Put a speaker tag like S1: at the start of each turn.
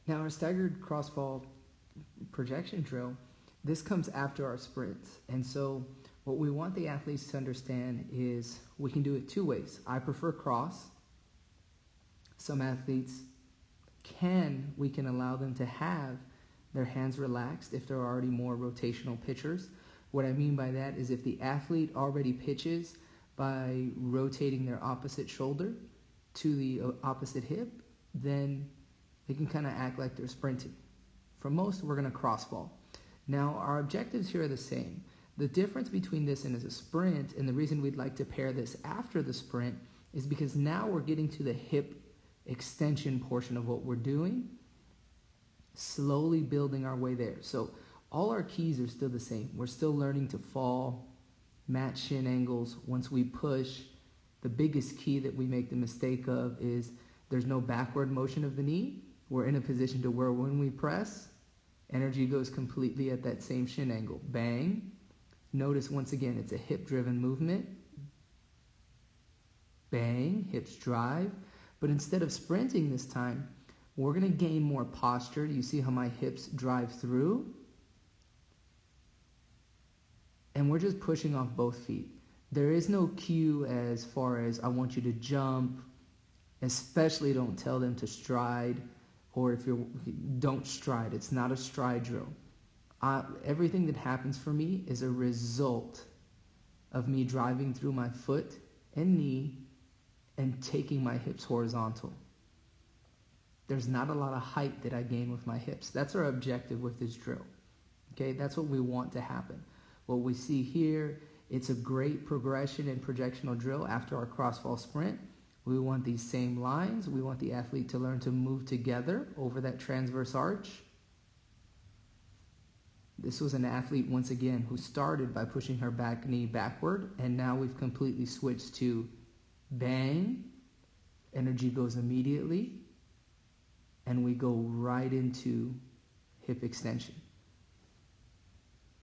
S1: Now our staggered crossfall projection drill, this comes after our sprints. And so what we want the athletes to understand is we can do it two ways. I prefer cross. Some athletes we can allow them to have their hands relaxed if they're already more rotational pitchers. What I mean by that is if the athlete already pitches by rotating their opposite shoulder to the opposite hip, then they can kind of act like they're sprinting. For most, we're going to crossfall. Now, our objectives here are the same. The difference between this and as a sprint, and the reason we'd like to pair this after the sprint, is because now we're getting to the hip extension portion of what we're doing, slowly building our way there. So all our keys are still the same. We're still learning to fall, match shin angles. Once we push, the biggest key that we make the mistake of is there's no backward motion of the knee. We're in a position to where when we press, energy goes completely at that same shin angle. Bang. Notice once again, it's a hip-driven movement. Bang, hips drive. But instead of sprinting this time, we're going to gain more posture. You see how my hips drive through? And we're just pushing off both feet. There is no cue as far as I want you to jump. Especially don't tell them to stride, or if you don't stride. It's not a stride drill. Everything that happens for me is a result of me driving through my foot and knee and taking my hips horizontal. There's not a lot of height that I gain with my hips. That's our objective with this drill. Okay, that's what we want to happen. What we see here, it's a great progression and projectional drill after our crossfall sprint. We want these same lines. We want the athlete to learn to move together over that transverse arch. This was an athlete, once again, who started by pushing her back knee backward, and now we've completely switched to bang, energy goes immediately, and we go right into hip extension.